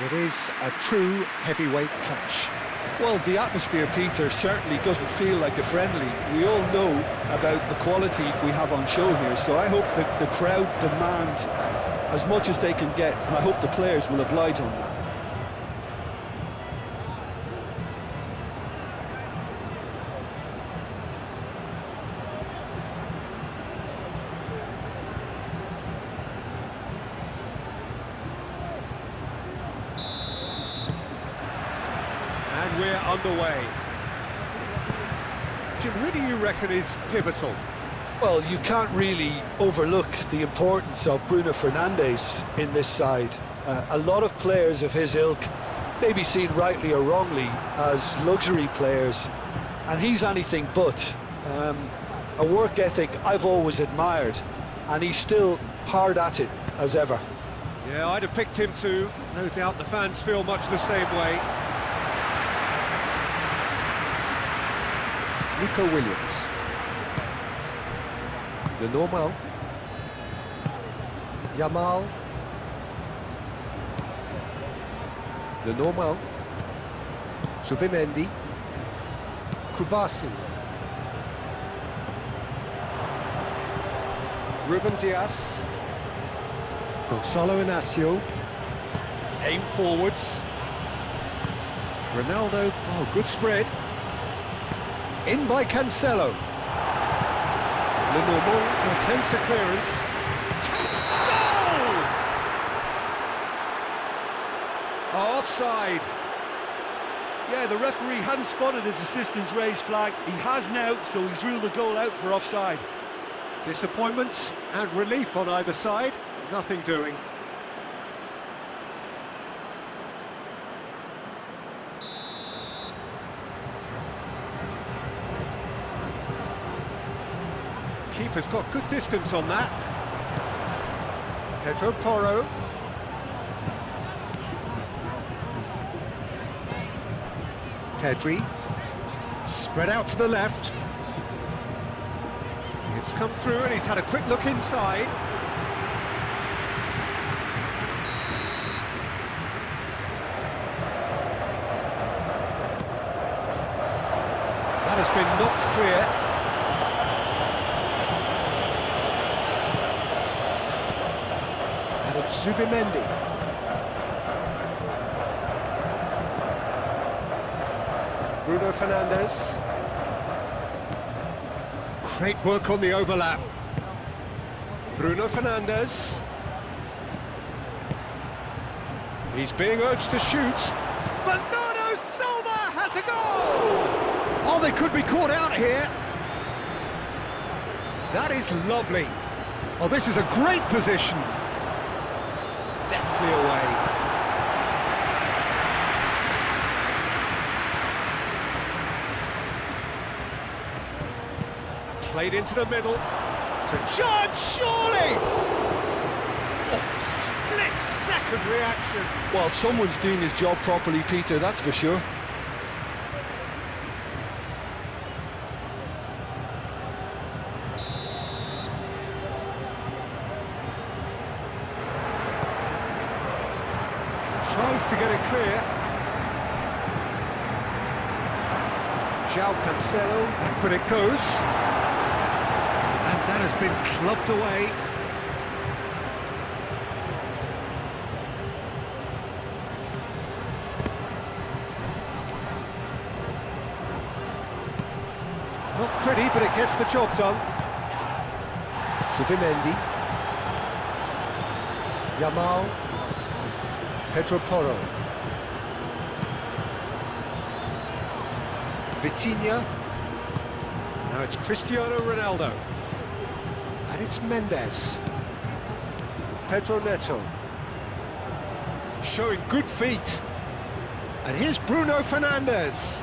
It is a true heavyweight clash. Well, the atmosphere, Peter, certainly doesn't feel like a friendly. We all know about the quality we have on show here, so I hope that the crowd demand as much as they can get, and I hope the players will oblige on that. And we're underway. Jim, who do you reckon is pivotal? Well, you can't really overlook the importance of Bruno Fernandes in this side. A lot of players of his ilk may be seen rightly or wrongly as luxury players, and he's anything but. A work ethic I've always admired, and he's still hard at it as ever. Yeah, I'd have picked him too. No doubt the fans feel much the same way. Nico Williams. The normal. Yamal. The normal. Subimendi. Kubasi. Ruben Dias. Gonzalo Inacio. Aim forwards. Ronaldo. Oh, good spread. In by Cancelo. Le Normand attempts a clearance. Goal! Oh, offside. Yeah, the referee hadn't spotted his assistant's raised flag. He has now, so he's ruled the goal out for offside. Disappointment and relief on either side. Nothing doing. Keeper's got good distance on that. Pedro Porro. Pedri. Spread out to the left. It's come through and he's had a quick look inside. That has been knocked clear. Subimendi. Bruno Fernandes. Great work on the overlap. Bruno Fernandes. He's being urged to shoot. Bernardo Silva has a goal! Oh, they could be caught out here. That is lovely. Oh, this is a great position. Deftly away. Played into the middle. To charge, surely! Oh, split-second reaction. Well, someone's doing his job properly, Peter, that's for sure. Tries to get it clear. João Cancelo, back when it goes. And that has been clubbed away. Not pretty, but it gets the job done. Subimendi. Yamal. Pedro Porro. Vitinha. Now it's Cristiano Ronaldo. And it's Mendes. Pedro Neto. Showing good feet. And here's Bruno Fernandes.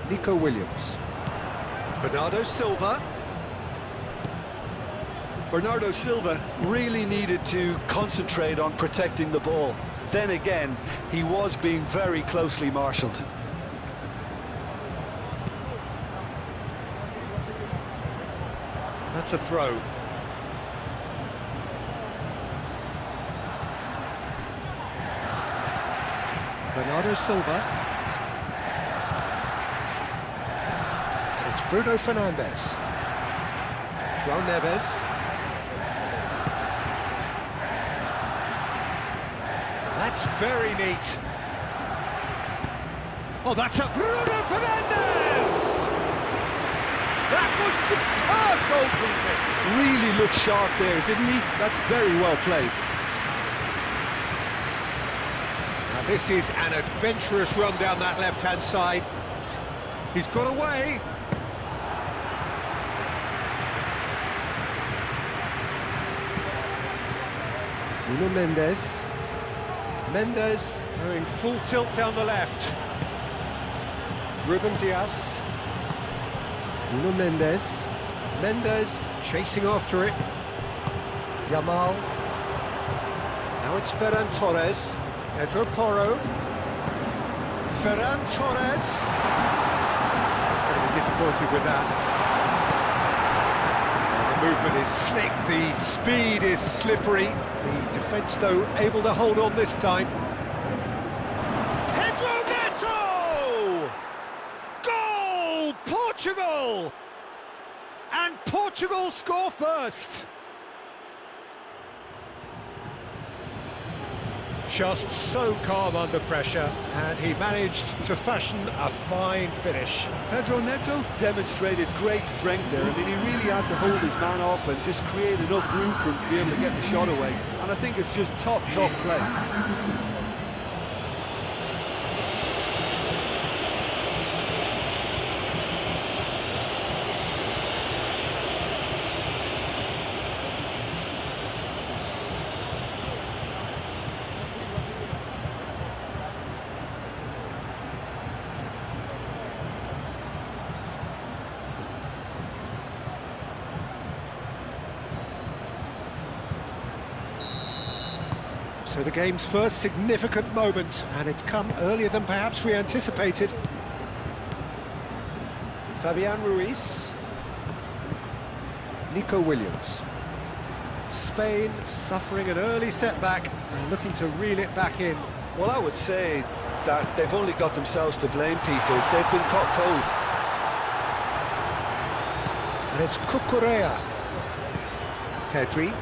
Nico Williams. Bernardo Silva. Bernardo Silva really needed to concentrate on protecting the ball. Then again, he was being very closely marshalled. That's a throw. Bernardo Silva. And it's Bruno Fernandes. João Neves. That's very neat. Oh, that's a Bruno Fernandes! That was superb goalkeeping. Really looked sharp there, didn't he? That's very well played. Now this is an adventurous run down that left-hand side. He's got away. Nuno Mendes. Mendes going full tilt down the left. Ruben Dias. Nuno Mendes. Mendes chasing after it. Yamal. Now it's Ferran Torres. Pedro Porro. Ferran Torres. He's going to be disappointed with that. The movement is slick, the speed is slippery. The defence, though, able to hold on this time. Pedro Neto! Goal! Portugal! And Portugal score first. Just so calm under pressure, and he managed to fashion a fine finish. Pedro Neto demonstrated great strength there. I mean, he really had to hold his man off and just create enough room for him to be able to get the shot away. And I think it's just top play. So the game's first significant moment, and it's come earlier than perhaps we anticipated. Fabian Ruiz. Nico Williams. Spain suffering an early setback and looking to reel it back in. Well, I would say that they've only got themselves to blame, Peter. They've been caught cold. And it's Cucurella. Pedri.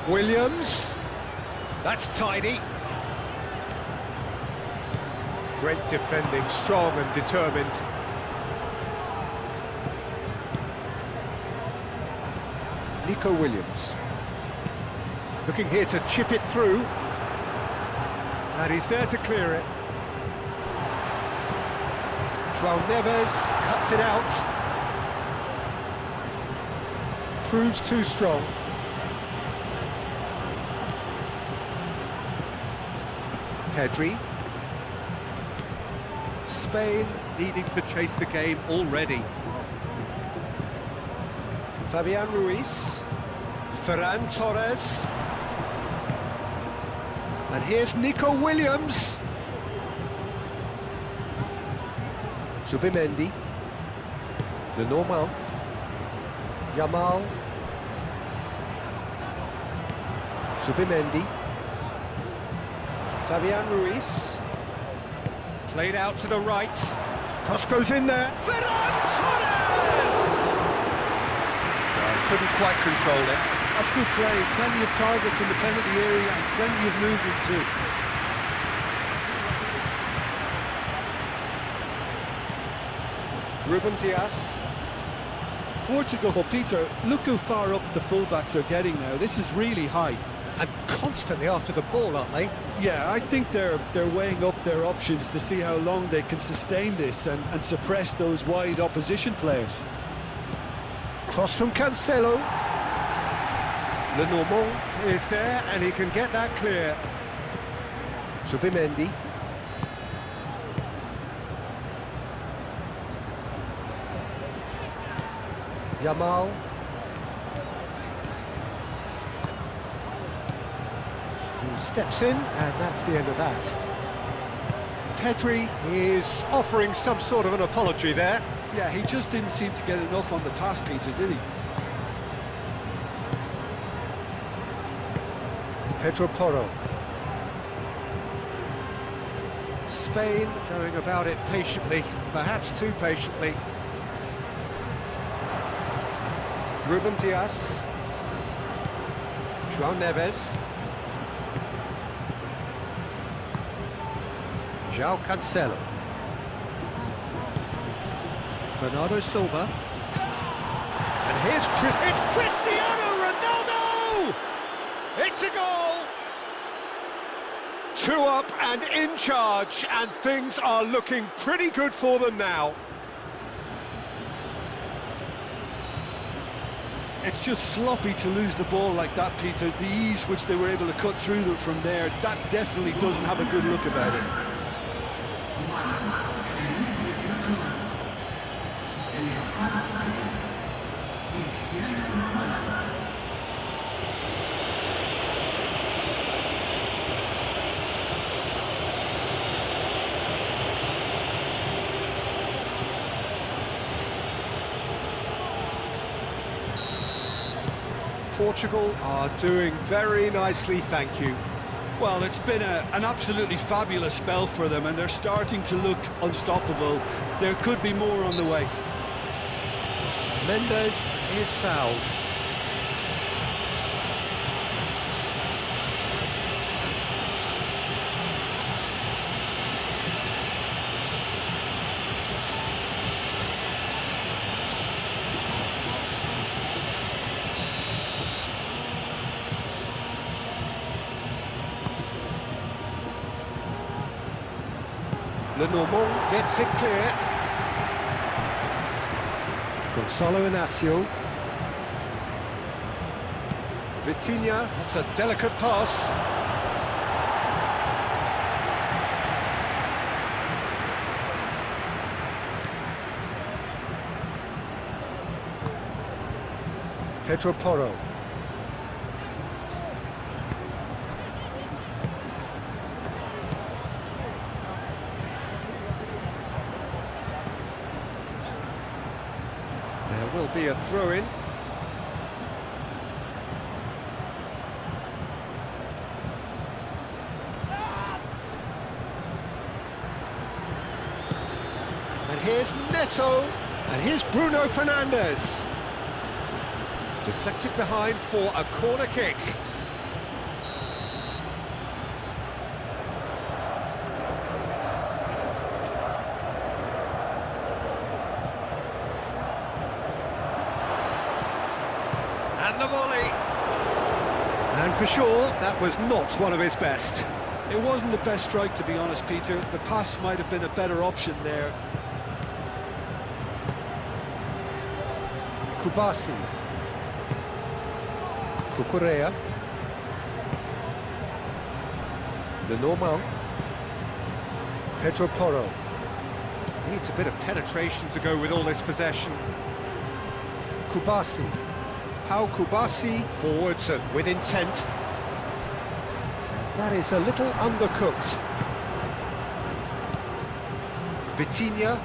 Williams. That's tidy. Great defending, strong and determined. Nico Williams. Looking here to chip it through. And he's there to clear it. João Neves cuts it out. Proves too strong. Pedri. Spain needing to chase the game already. Fabian Ruiz. Ferran Torres. And here's Nico Williams. Zubimendi. Lenormand. Yamal. Zubimendi. Fabian Ruiz. Played out to the right. Cross goes in there. Ferran Torres! Couldn't quite control it. That's good play. Plenty of targets in the penalty area and plenty of movement too. Ruben Dias. Portugal, well, Peter, look how far up the fullbacks are getting now. This is really high. And constantly after the ball, aren't they? Yeah, I think they're weighing up their options to see how long they can sustain this and suppress those wide opposition players. Cross from Cancelo. Lenormand is there, and he can get that clear. Zubimendi. Yamal. He steps in, and that's the end of that. Pedri is offering some sort of an apology there. Yeah, he just didn't seem to get enough on the pass, Peter, did he? Pedro Porro. Spain going about it patiently, perhaps too patiently. Ruben Dias. João Neves. João Cancelo. Bernardo Silva. And here's it's Cristiano Ronaldo! It's a goal! 2 up and in charge, and things are looking pretty good for them now. It's just sloppy to lose the ball like that, Peter. The ease which they were able to cut through them from there, that definitely doesn't have a good look about it. Portugal are doing very nicely, thank you. Well, it's been an absolutely fabulous spell for them, and they're starting to look unstoppable. There could be more on the way. Mendes is fouled. Lenormand gets it clear. Gonzalo Inacio. Vitinha, that's a delicate pass. Pedro Porro. There will be a throw-in. And here's Neto, and here's Bruno Fernandes. Deflected behind for a corner kick. And the volley. And for sure, that was not one of his best. It wasn't the best strike, to be honest, Peter. The pass might have been a better option there. Kubasi. Cucurella. Lenormand. Pedro Porro. Needs a bit of penetration to go with all this possession. Kubasi. Pau Kubasi forwards and with intent. That is a little undercooked. Vitinha.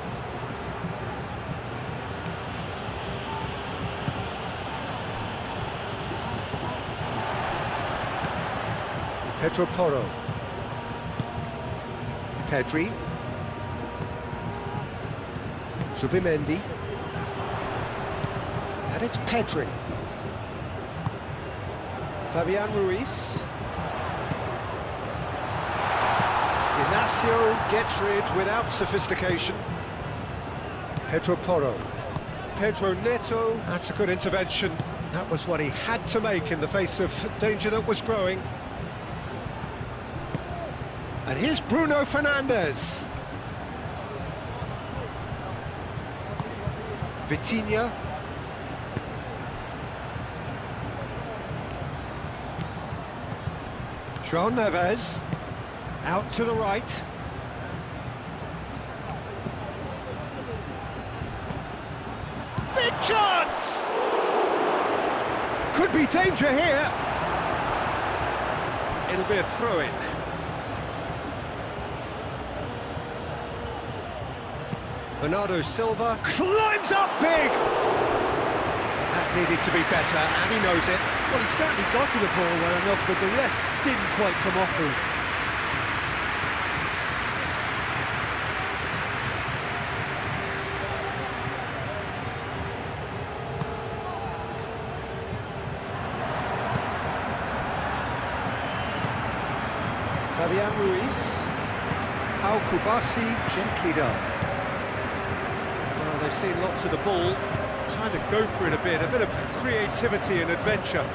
Pedro Porro. Pedri. Zubimendi. And it's Pedri. Fabian Ruiz. Inacio gets rid without sophistication. Pedro Porro. Pedro Neto, that's a good intervention. That was what he had to make in the face of danger that was growing. And here's Bruno Fernandes. Vitinha. João Neves. Out to the right. Big chance! Could be danger here. It'll be a throw-in. Bernardo Silva climbs up big! That needed to be better, and he knows it. Well, he certainly got to the ball well enough, but the rest didn't quite come off him. Fabian Ruiz. Al Kubasi, gently done. Well, they've seen lots of the ball. Time to go for it a bit of creativity and adventure.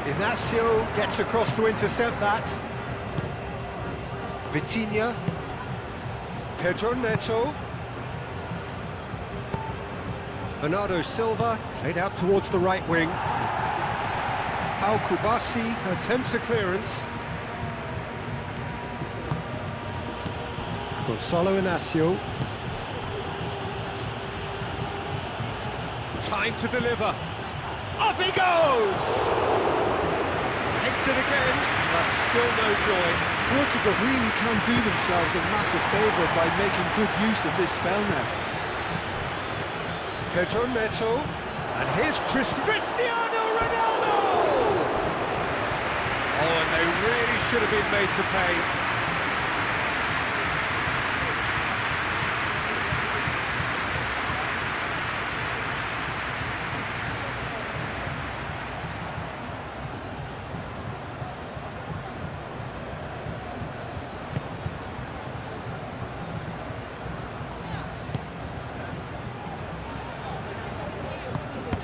Inacio gets across to intercept that. Vitinha. Pedro Neto. Bernardo Silva, played out towards the right wing. Al Kubasi attempts a clearance. Gonzalo Inacio. Time to deliver. Up he goes! Hits it again, but still no joy. Portugal really can do themselves a massive favour by making good use of this spell now. Pedro Neto, and here's Cristiano Ronaldo! Oh, and they really should have been made to pay.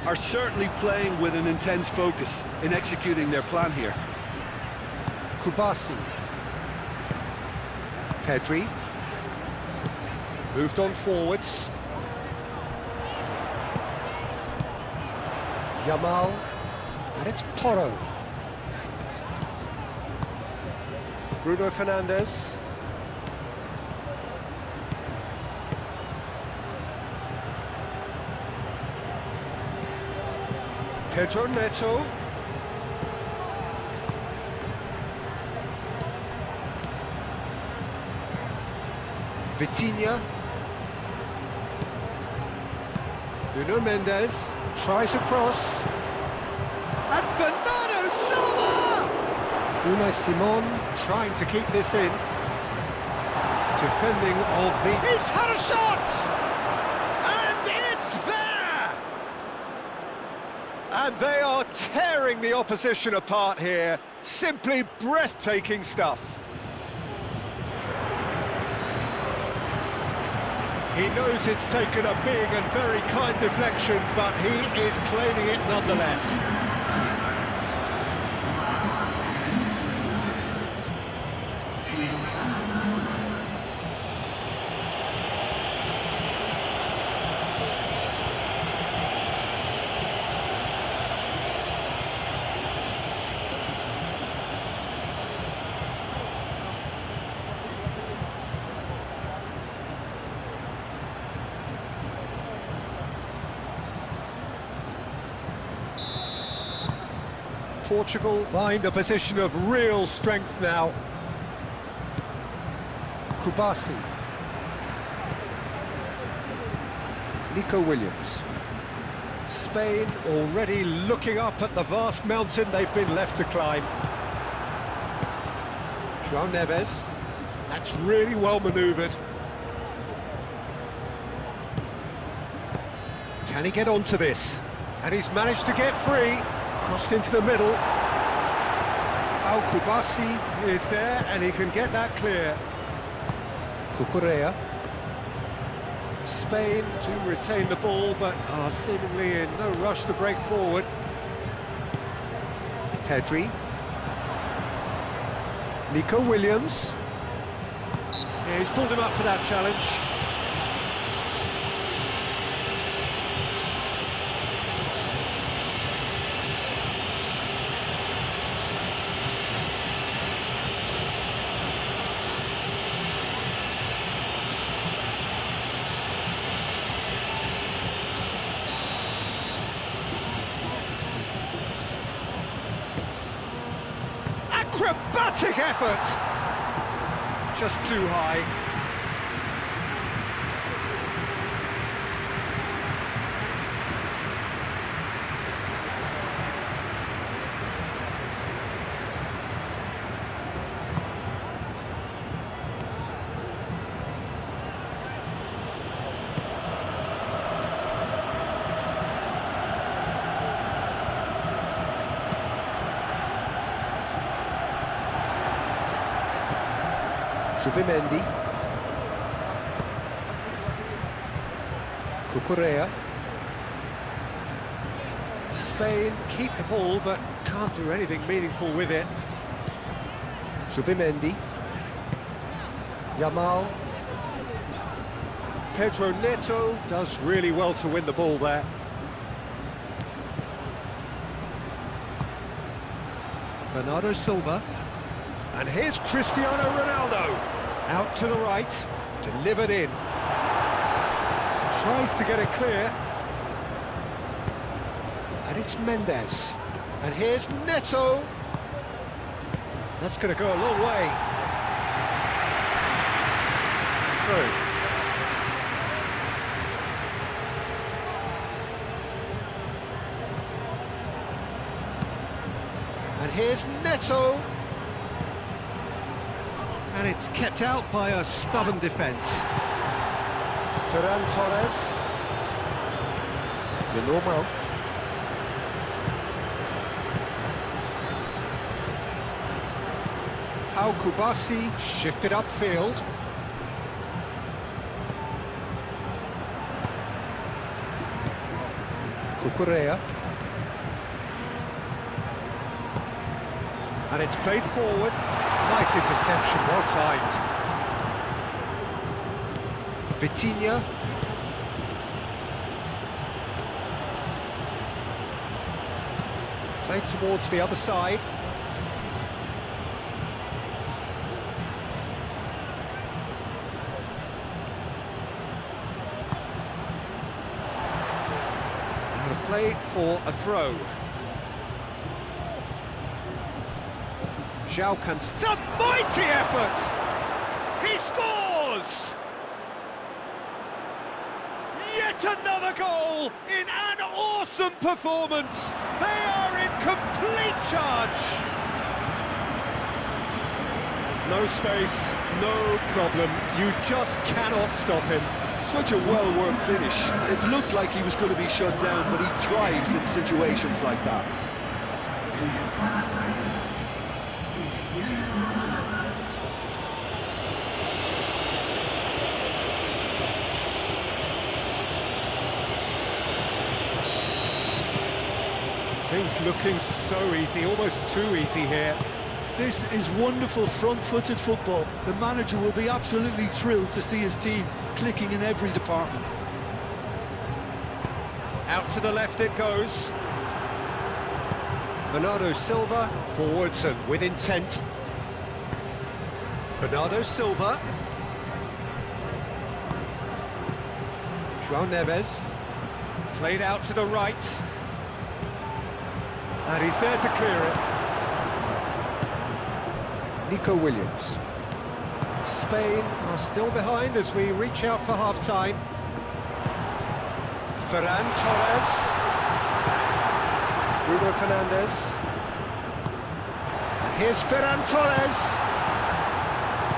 Are certainly playing with an intense focus in executing their plan here. Kubasi. Pedri. Moved on forwards. Yamal. And it's Porro. Bruno Fernandes. Pedro Neto. Vitinha. Nuno Mendes tries a cross. And Bernardo Silva! Unai Simon trying to keep this in. Defending of the... He's had a shot! And it's there! And they are tearing the opposition apart here. Simply breathtaking stuff. He knows it's taken a big and very kind deflection, but he is claiming it nonetheless. Portugal find a position of real strength now. Kubasi. Nico Williams. Spain already looking up at the vast mountain they've been left to climb. João Neves. That's really well manoeuvred. Can he get onto this? And he's managed to get free. Crossed into the middle. Al Kubasi is there and he can get that clear. Cucurella. Spain to retain the ball but are seemingly in no rush to break forward. Pedri. Nico Williams. Yeah, he's pulled him up for that challenge. Acrobatic effort! Just too high. Zubimendi. Cucurella. Spain keep the ball, but can't do anything meaningful with it. Zubimendi. Yamal. Pedro Neto does really well to win the ball there. Bernardo Silva. And here's Cristiano Ronaldo. Out to the right, delivered in. Tries to get it clear. And it's Mendes. And here's Neto. That's going to go a long way. Through. And here's Neto. And it's kept out by a stubborn defence. Ferran Torres. The normal. Pau Kubasi shifted upfield. Cucurella. And it's played forward. Nice interception, well timed. Vitinha. Played towards the other side. Out of play for a throw. João Cancelo. It's a mighty effort! He scores! Yet another goal in an awesome performance! They are in complete charge! No space, no problem. You just cannot stop him. Such a well-worked finish. It looked like he was going to be shut down, but he thrives in situations like that. Things looking so easy, almost too easy here. This is wonderful front-footed football. The manager will be absolutely thrilled to see his team clicking in every department. Out to the left it goes. Bernardo Silva, forwards and with intent. Bernardo Silva. João Neves. Played out to the right. And he's there to clear it. Nico Williams. Spain are still behind as we reach out for half-time. Ferran Torres. Bruno Fernandes. And here's Ferran Torres.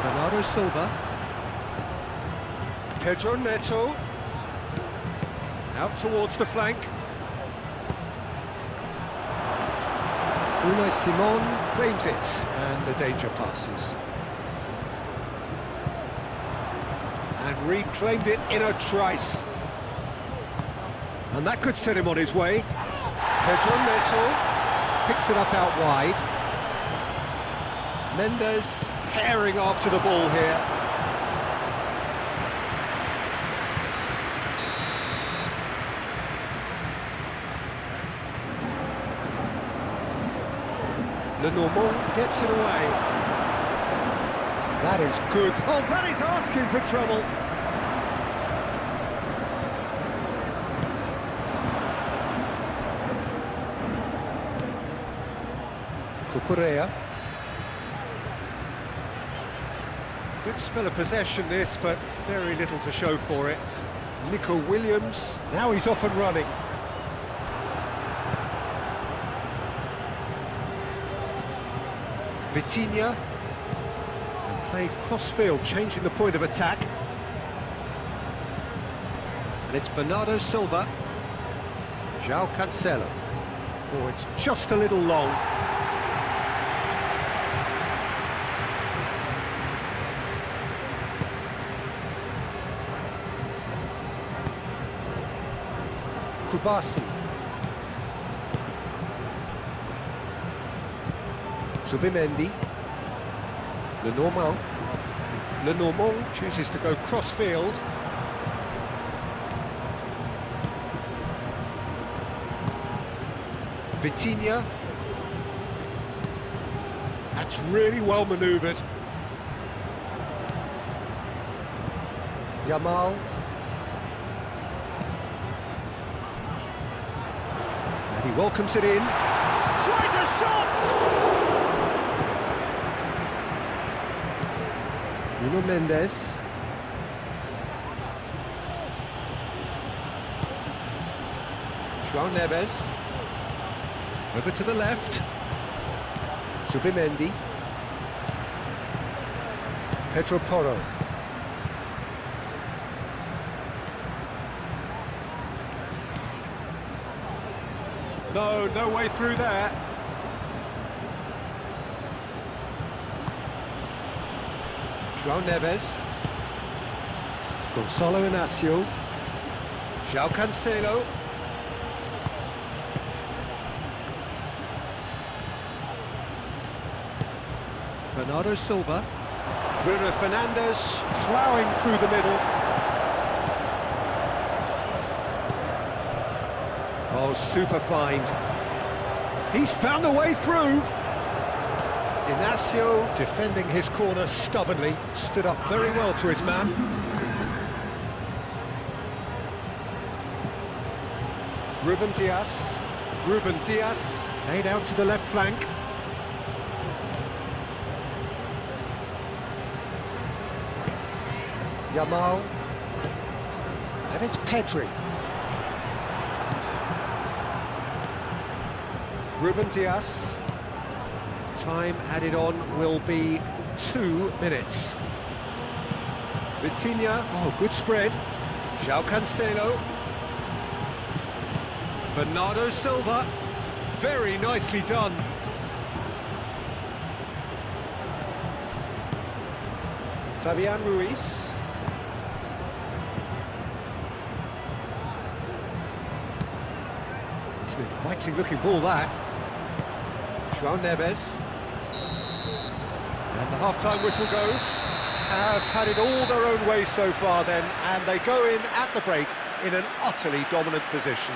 Bernardo Silva. Pedro Neto. Out towards the flank. Unai Simon claims it, and the danger passes. And reclaimed it in a trice. And that could set him on his way. Pedro Neto picks it up out wide. Mendes herring after the ball here. Lenormand gets it away. That is good. Oh, that is asking for trouble. Cucurella. Good spell of possession this, but very little to show for it. Nico Williams, now he's off and running. Vitinha, and played cross-field, changing the point of attack. And it's Bernardo Silva. João Cancelo. Oh, it's just a little long. Kubasi. Zubimendi. Lenormand chooses to go cross-field. Vitinha. That's really well manoeuvred. Yamal. And he welcomes it in. Tries a shot! Nuno Mendes. João Neves. Over to the left. Zubimendi. Pedro Porro. No way through there. João Neves. Gonçalo Inácio. João Cancelo. Bernardo Silva. Bruno Fernandes ploughing through the middle. Oh, super find. He's found a way through. Inácio defending his corner stubbornly, stood up very well to his man. Ruben Dias played out to the left flank. Yamal, and it's Pedri. Ruben Dias. Time added on will be 2 minutes. Vitinha, oh, good spread. João Cancelo. Bernardo Silva, very nicely done. Fabian Ruiz. It's an inviting looking ball, that. João Neves. And the half-time whistle goes. Have had it all their own way so far then, and they go in at the break in an utterly dominant position.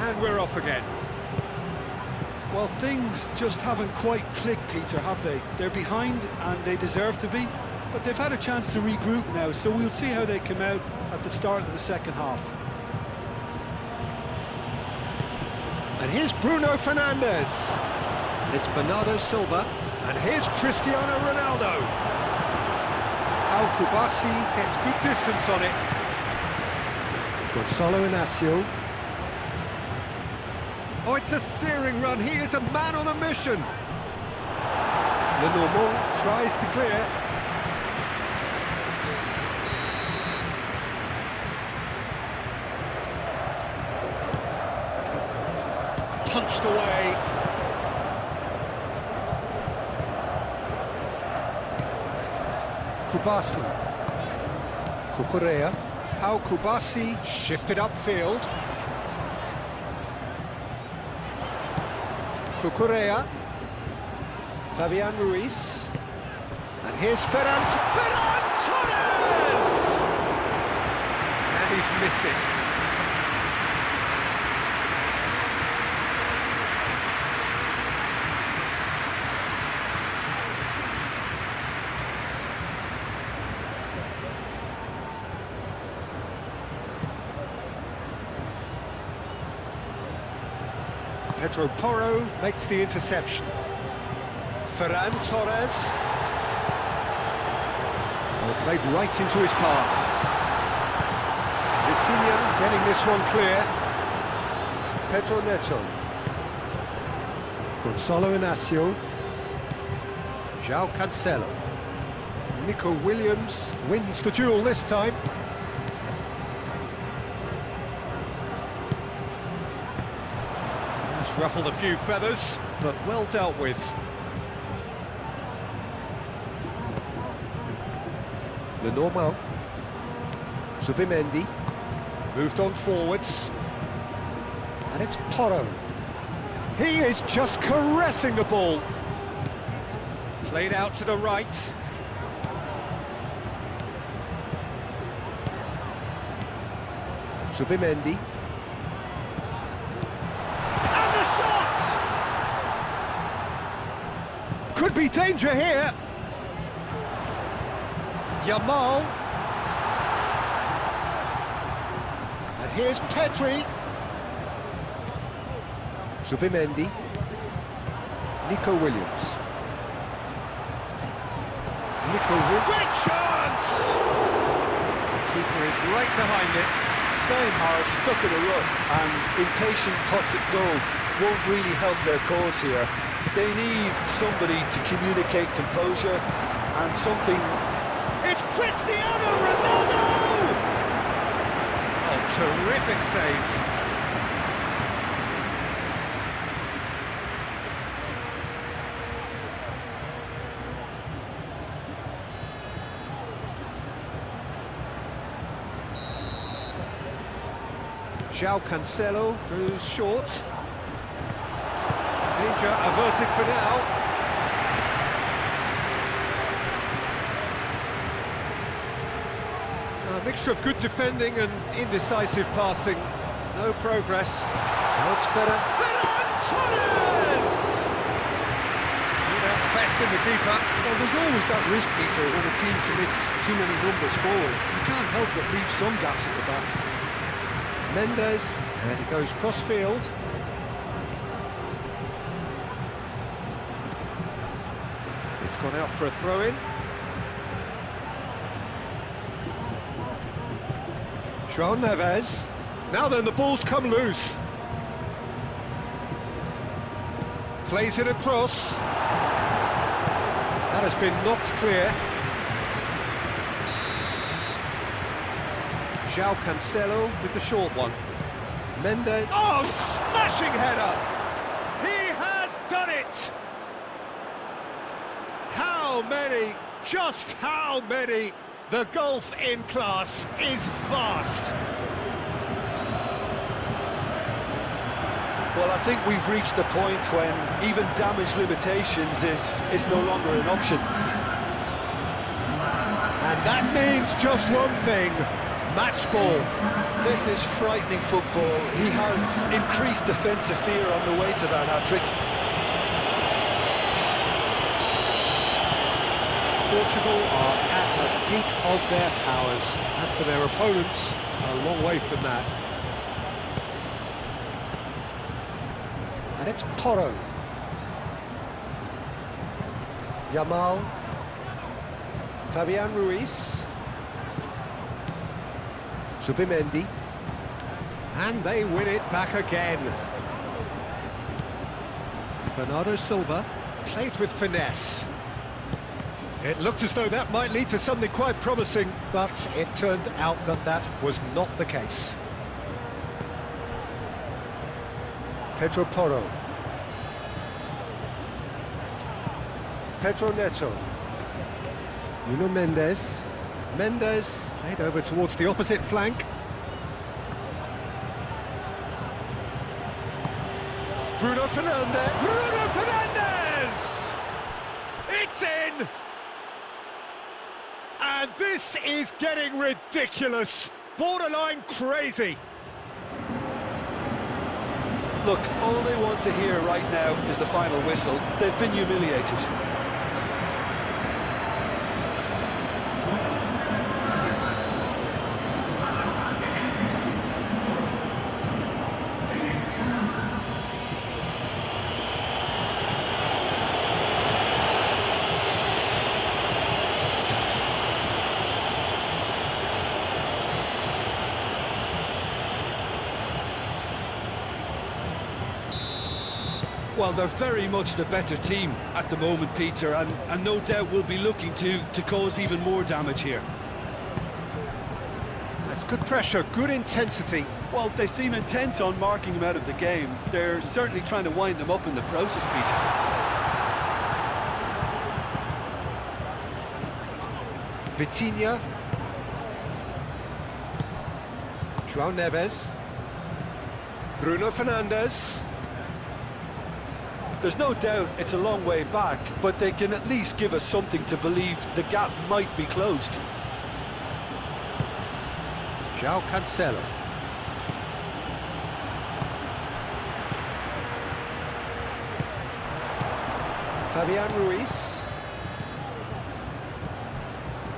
And we're off again. Well, things just haven't quite clicked, Peter, have they? They're behind and they deserve to be, but they've had a chance to regroup now, so we'll see how they come out at the start of the second half. And here's Bruno Fernandes. And it's Bernardo Silva. And here's Cristiano Ronaldo. Al Kubasi gets good distance on it. Gonzalo Inacio. Oh, it's a searing run. He is a man on a mission. Lenormand tries to clear. Punched away. Kubasi. Cucurella. Pau Kubasi shifted upfield. Cucurella. Fabian Ruiz. And here's Ferran Torres! And he's missed it. Pedro Porro makes the interception. Ferran Torres. Well, played right into his path. Vitinha getting this one clear. Pedro Neto. Gonzalo Inacio. João Cancelo. Nico Williams wins the duel this time. Ruffled a few feathers, but well dealt with. Lenormand. Zubimendi. Moved on forwards. And it's Porro. He is just caressing the ball. Played out to the right. Zubimendi. Could be danger here. Yamal. And here's Pedri. Zubimendi. Nico Williams. Great chance! Keeper is right behind it. Spain are stuck in a rut, and impatient puts at goal won't really help their cause here. They need somebody to communicate composure and something... It's Cristiano Ronaldo! Oh, terrific save. João Cancelo goes short. Danger averted for now. A mixture of good defending and indecisive passing. No progress. Now it's Ferran Torres! Best in the keeper. Well, there's always that risk, Peter, when a team commits too many numbers forward. You can't help but leave some gaps at the back. Mendes, and he goes cross-field. It's gone out for a throw-in. João Neves. Now then, the ball's come loose. Plays it across. That has been knocked clear. João Cancelo with the short one. Mendes. Oh, smashing header! He has done it! How many? Just how many? The gulf in class is vast. Well, I think we've reached the point when even damage limitations is no longer an option. And that means just one thing. match ball. This is frightening football. He has increased defensive fear on the way to that hat-trick. Portugal are at the peak of their powers. As for their opponents, a long way from that. And it's Porro. Yamal. Fabian Ruiz. Zubimendi. And they win it back again. Bernardo Silva played with finesse. It looked as though that might lead to something quite promising, but it turned out that that was not the case. Pedro Porro. Pedro Neto. Nuno Mendes. Mendes played over towards the opposite flank. Bruno Fernandes. Bruno Fernandes! It's in! And this is getting ridiculous, borderline crazy. Look, all they want to hear right now is the final whistle. They've been humiliated. Well, they're very much the better team at the moment, Peter, and no doubt will be looking to cause even more damage here. That's good pressure, good intensity. Well, they seem intent on marking him out of the game. They're certainly trying to wind them up in the process, Peter. Vitinha. João Neves. Bruno Fernandes. There's no doubt it's a long way back, but they can at least give us something to believe the gap might be closed. João Cancelo. Fabian Ruiz.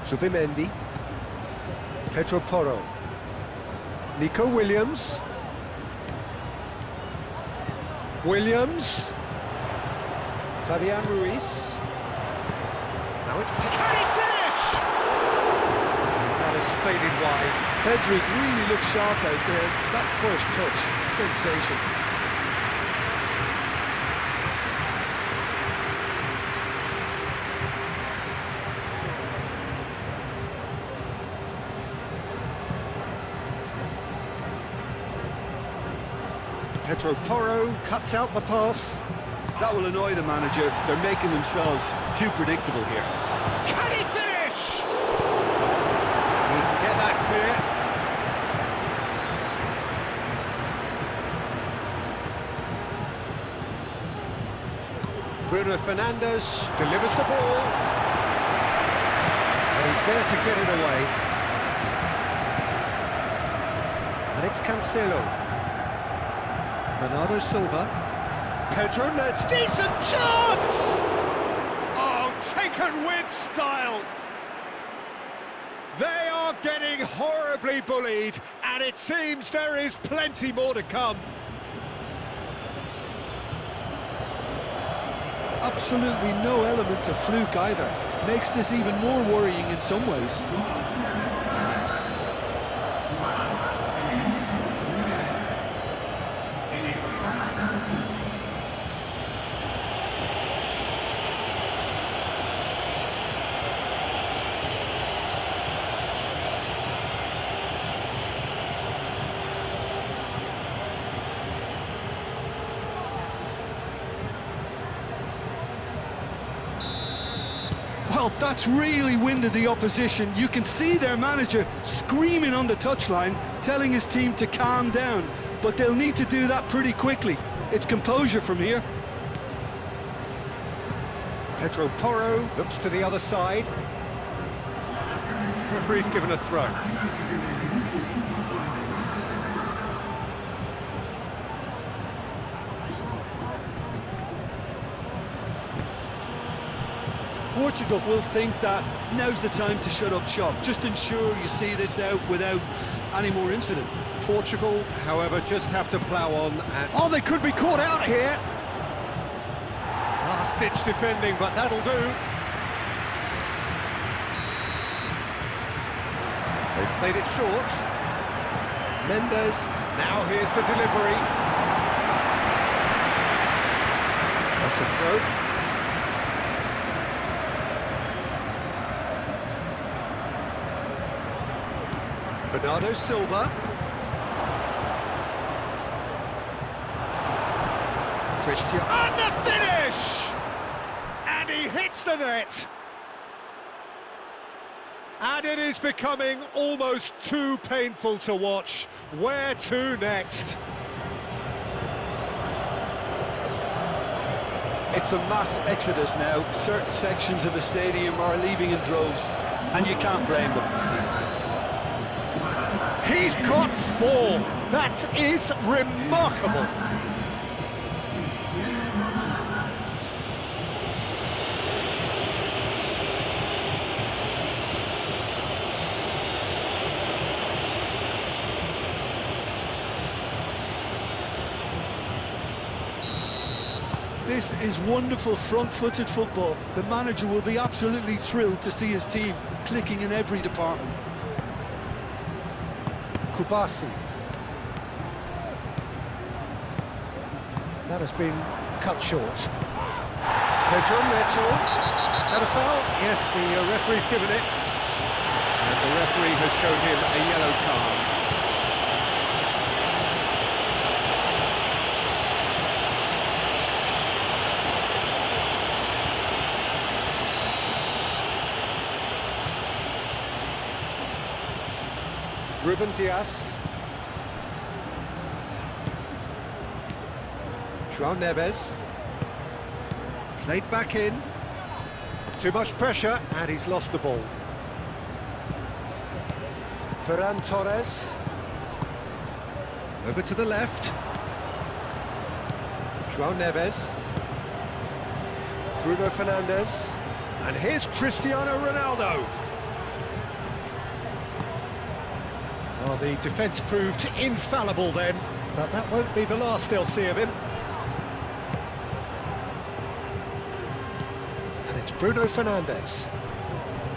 Zubimendi. Pedro Porro. Nico Williams. Williams. Fabian Ruiz. Now it's... Can he finish? That is faded wide. Pedri really looked sharp out there. That first touch, sensation. Pedro Porro cuts out the pass. That will annoy the manager. They're making themselves too predictable here. Can he finish? He can get that clear. Bruno Fernandes delivers the ball. And he's there to get it away. And it's Cancelo. Bernardo Silva. Pedro Neto. Decent chance! Oh, taken with style. They are getting horribly bullied, and it seems there is plenty more to come. Absolutely no element of fluke either. Makes this even more worrying in some ways. Well, that's really winded the opposition. You can see their manager screaming on the touchline, telling his team to calm down. But they'll need to do that pretty quickly. It's composure from here. Pedro Porro looks to the other side. Referee's given a throw. Portugal will think that now's the time to shut up shop. Just ensure you see this out without any more incident. Portugal, however, just have to plough on and... Oh, they could be caught out here! Last-ditch defending, but that'll do. They've played it short. Mendes, now here's the delivery. That's a throw. Bernardo Silva. Christian. And the finish! And he hits the net! And it is becoming almost too painful to watch. Where to next? It's a mass exodus now. Certain sections of the stadium are leaving in droves, and you can't blame them. He's got 4. That is remarkable. This is wonderful front-footed football. The manager will be absolutely thrilled to see his team clicking in every department. Kubasi. That has been cut short. Pedro Neto. That a foul? Yes, the referee's given it. And the referee has shown him a yellow card. Ruben Dias. João Neves. Played back in. Too much pressure, and he's lost the ball. Ferran Torres. Over to the left. João Neves. Bruno Fernandes. And here's Cristiano Ronaldo. Well, the defence proved infallible then, but that won't be the last they'll see of him. And it's Bruno Fernandes.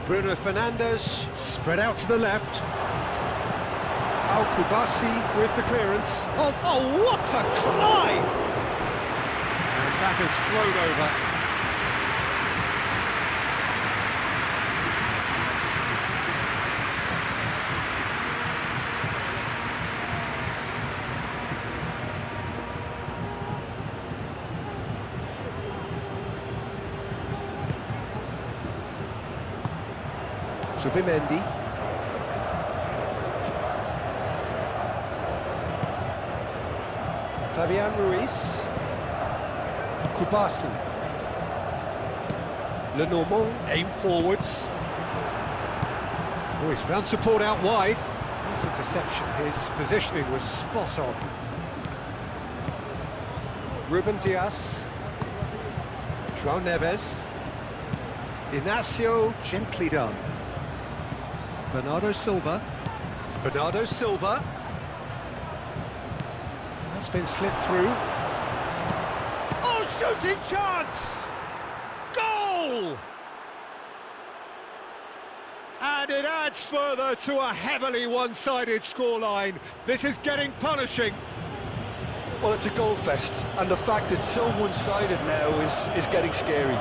Bruno Fernandes spread out to the left. Kubasi with the clearance. Oh, what a climb! And that has flown over. Subimendi. Fabian Ruiz. Kubasi. Lenormand aim forwards. Oh, he's found support out wide. Nice interception. His positioning was spot on. Ruben Dias. João Neves. Inacio, gently done. Bernardo Silva. Bernardo Silva. That's been slipped through. Oh, shooting chance! Goal! And it adds further to a heavily one-sided scoreline. This is getting punishing. Well, it's a goal fest, and the fact it's so one-sided now is getting scary.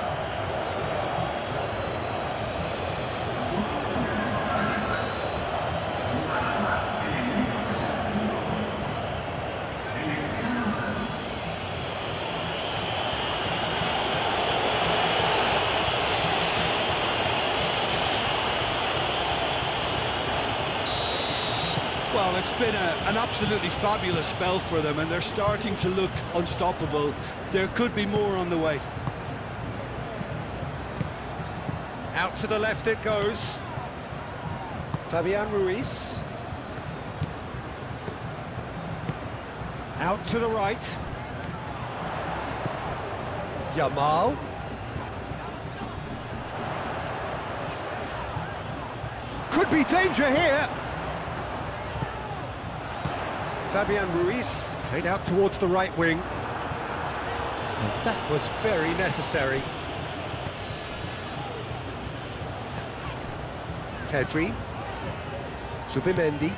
Well, it's been an absolutely fabulous spell for them, and they're starting to look unstoppable. There could be more on the way. Out to the left it goes. Fabian Ruiz. Out to the right. Yamal. Could be danger here. Fabian Ruiz played out towards the right wing. And that was very necessary. Pedri. Zubimendi.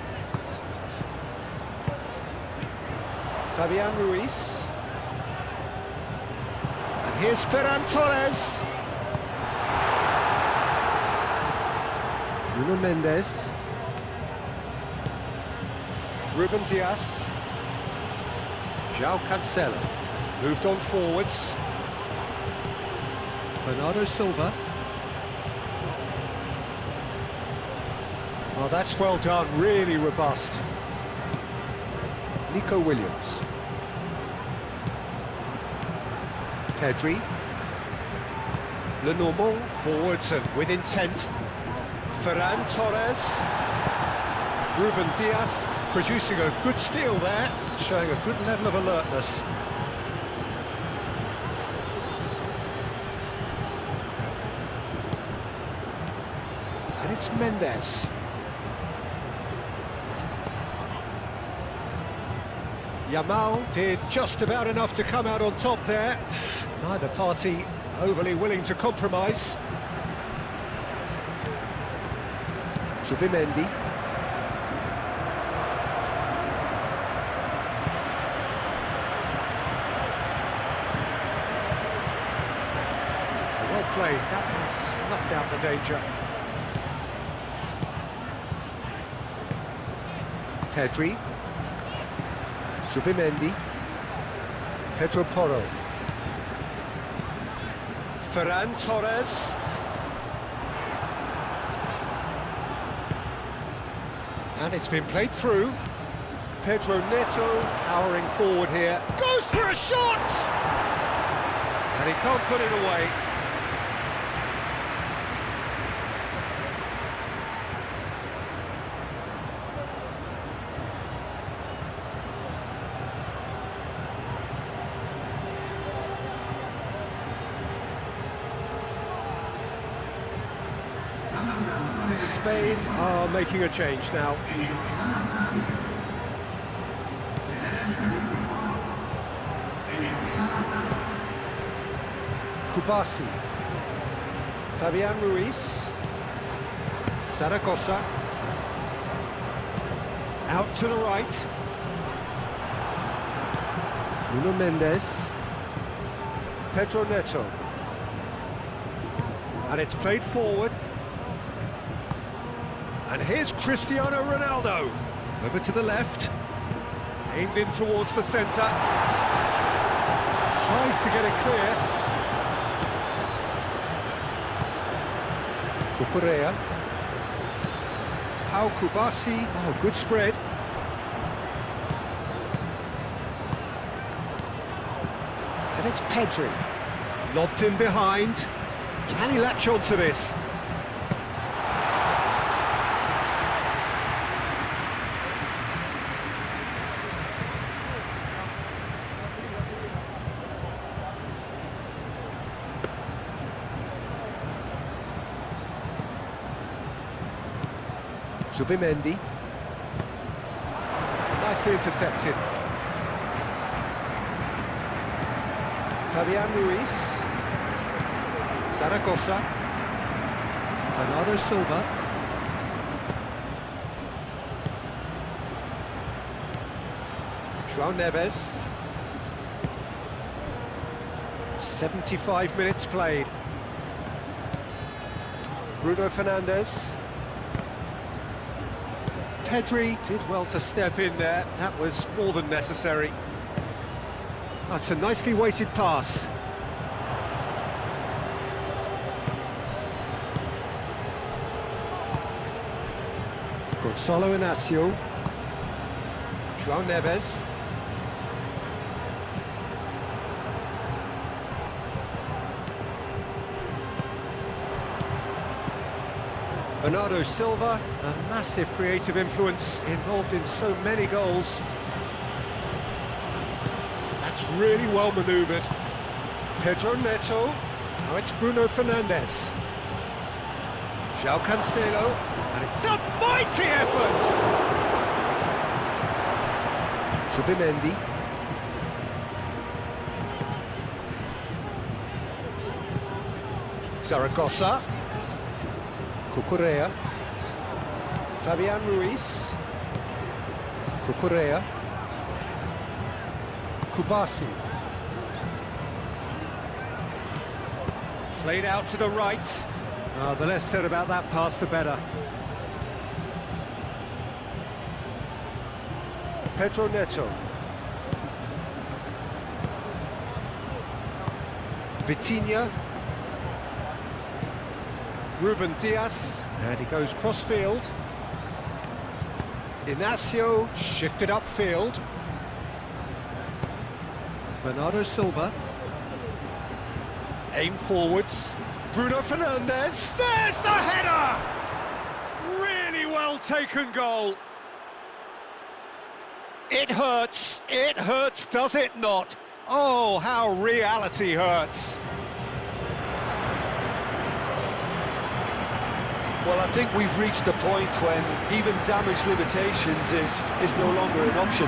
Fabian Ruiz. And here's Ferran Torres. Nuno Mendes. Ruben Dias. João Cancelo. Moved on forwards. Bernardo Silva. Oh, that's well done, really robust. Nico Williams. Pedri. Lenormand forwards and with intent. Ferran Torres. Ruben Dias producing a good steal there, showing a good level of alertness. And it's Mendes. Yamal did just about enough to come out on top there. Neither party overly willing to compromise. Zubimendi. Well played, that has snuffed out the danger. Pedri. Zubimendi. Pedro Porro. Ferran Torres. And it's been played through. Pedro Neto powering forward here. Goes for a shot! And he can't put it away. Spain are making a change now. Kubasi. Fabian Ruiz. Zaragoza. Out to the right. Nuno Mendes. Pedro Neto. And it's played forward. And here's Cristiano Ronaldo. Over to the left. Aimed in towards the centre. Tries to get it clear. Cucurella. Pau Kubasi. Oh, good spread. And it's Pedri. Lobbed in behind. Can he latch on to this? Zubimendi. Nicely intercepted. Fabian Ruiz. Zaragoza. Bernardo Silva. João Neves. 75 minutes played. Bruno Fernandes. Pedri did well to step in there. That was more than necessary. That's a nicely weighted pass. Gonzalo Inacio. João Neves. Bernardo Silva, a massive creative influence, involved in so many goals. That's really well manoeuvred. Pedro Neto. Now it's Bruno Fernandes. João Cancelo, and it What a mighty effort! Subimendi. Zaragoza. Cucurella. Fabian Ruiz. Cucurella. Kubasi. Played out to the right. Oh, the less said about that pass, the better. Pedro Neto. Vitinha. Ruben Diaz. And he goes cross-field. Inacio shifted upfield. Bernardo Silva. Aim forwards. Bruno Fernandes. There's the header! Really well taken goal. It hurts, does it not? Oh, how reality hurts. Well, I think we've reached the point when even damage limitations is no longer an option.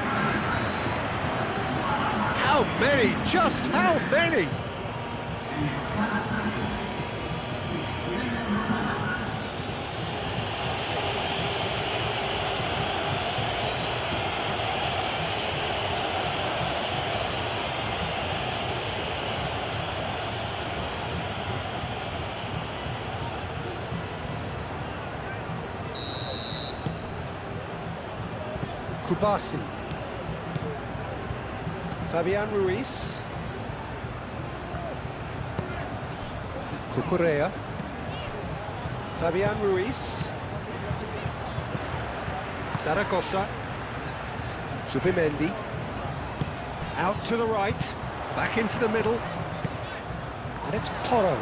How many? Just how many? Kubasi. Fabian Ruiz. Cucurella. Fabian Ruiz. Zaragoza. Subimendi. Out to the right. Back into the middle. And it's Porro.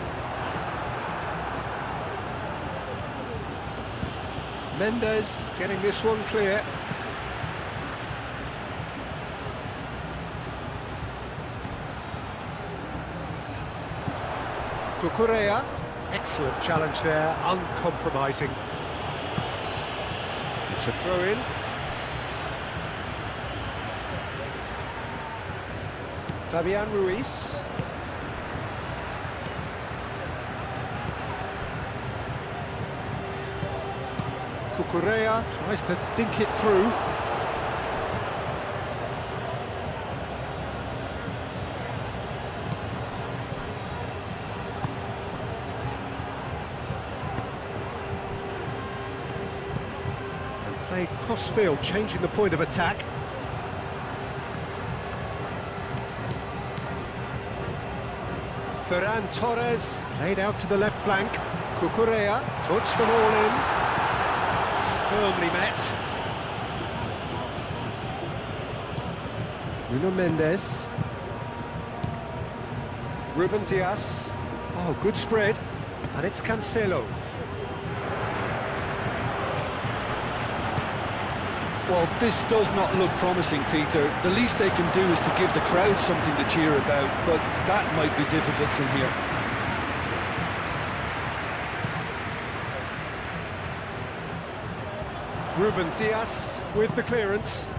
Mendes getting this one clear. Cucurella, excellent challenge there, uncompromising. It's a throw-in. Fabian Ruiz. Cucurella tries to dink it through. Played cross-field, changing the point of attack. Ferran Torres laid out to the left flank. Cucurella touched them all in. Firmly met. Nuno Mendes. Ruben Diaz. Oh, good spread. And it's Cancelo. Well, this does not look promising, Peter. The least they can do is to give the crowd something to cheer about, but that might be difficult from here. Ruben Diaz with the clearance.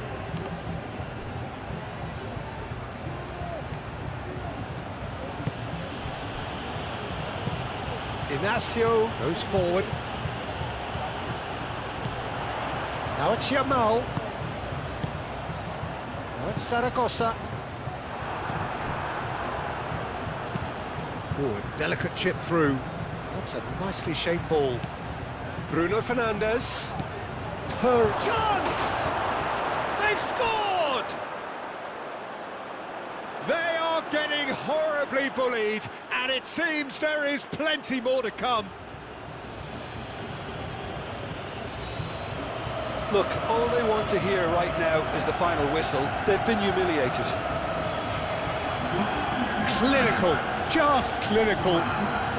Inacio goes forward. Now it's Yamal. Now it's Zaragoza. Oh, a delicate chip through. That's a nicely shaped ball. Bruno Fernandes. Per chance! They've scored! They are getting horribly bullied, and it seems there is plenty more to come. Look, all they want to hear right now is the final whistle. They've been humiliated. Clinical, just clinical.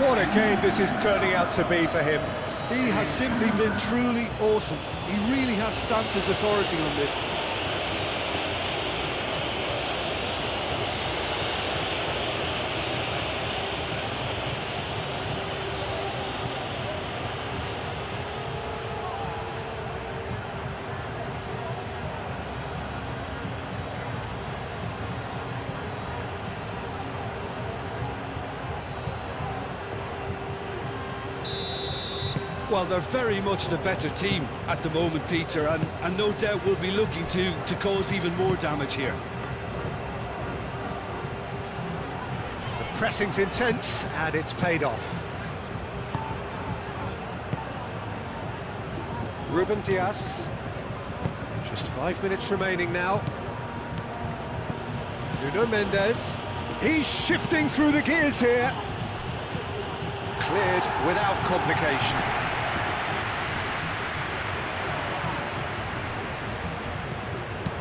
What a game this is turning out to be for him. He has simply been truly awesome. He really has stamped his authority on this. Well, they're very much the better team at the moment, Peter, and no doubt will be looking to cause even more damage here. The pressing's intense, and it's paid off. Ruben Dias. Just 5 minutes remaining now. Nuno Mendes. He's shifting through the gears here. Cleared without complication.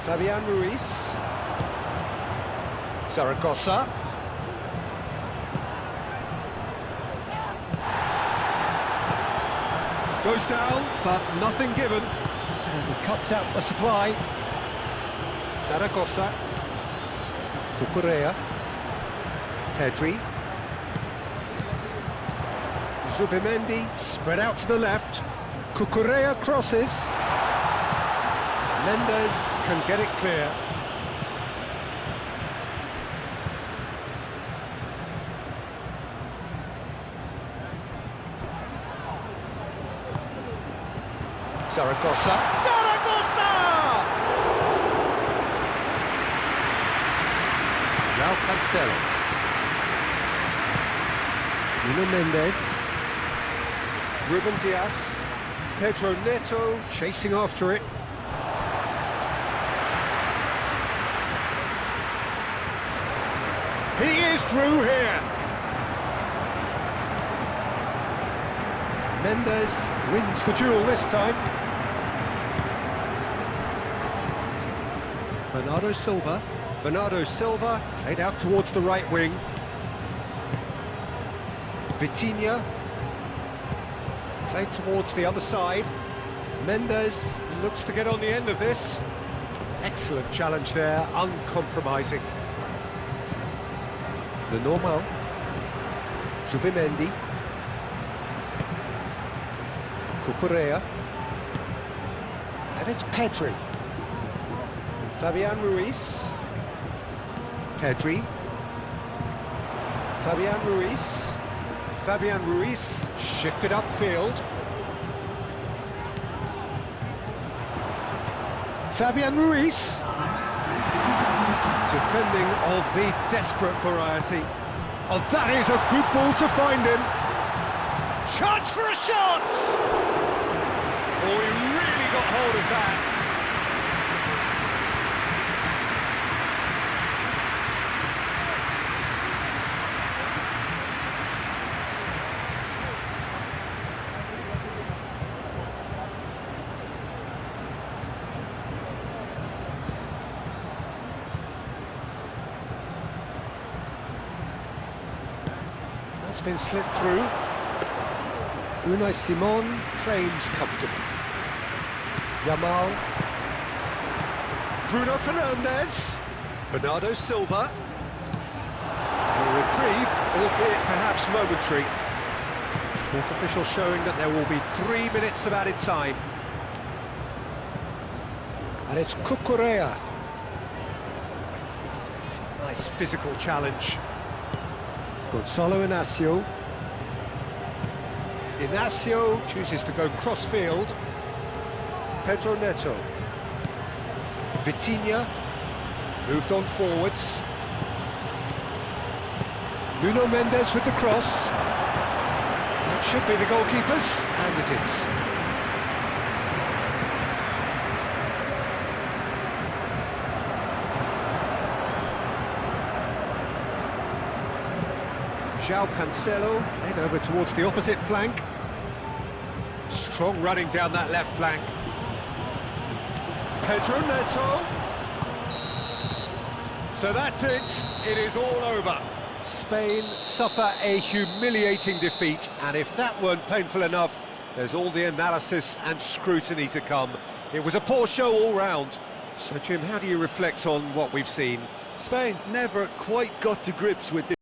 Fabian Ruiz. Zaragoza. Goes down, but nothing given. And he cuts out the supply. Zaragoza. Cucurella. Pedri. Zubimendi spread out to the left. Cucurella crosses. Mendes can get it clear. Zaragoza. Zaragoza! João Cancelo. Nuno Mendes. Ruben Dias. Pedro Neto chasing after it. He is through here. Mendes wins the duel this time. Bernardo Silva. Bernardo Silva played out towards the right wing. Vitinha played towards the other side. Mendes looks to get on the end of this. Excellent challenge there, uncompromising. The normal. Zubimendi. Cucurella. And it's Pedri. Fabian Ruiz. Pedri. Fabian Ruiz. Fabian Ruiz shifted upfield. Fabian Ruiz. Defending of the desperate variety. Oh, that is a good ball to find him. Chance for a shot! Oh, he really got hold of that. It's been slipped through. Unai Simon claims comfortably. Yamal. Bruno Fernandes. Bernardo Silva. A reprieve, albeit perhaps momentary. Fourth official showing that there will be 3 minutes of added time. And it's Cucurella. Nice physical challenge. Gonzalo Inacio. Inacio chooses to go cross-field. Pedro Neto. Vitinha moved on forwards. Nuno Mendes with the cross. That should be the goalkeeper's, and it is. João Cancelo played over towards the opposite flank. Strong running down that left flank. Pedro Neto. So that's it. It is all over. Spain suffer a humiliating defeat, and if that weren't painful enough, there's all the analysis and scrutiny to come. It was a poor show all round. So, Jim, how do you reflect on what we've seen? Spain never quite got to grips with this.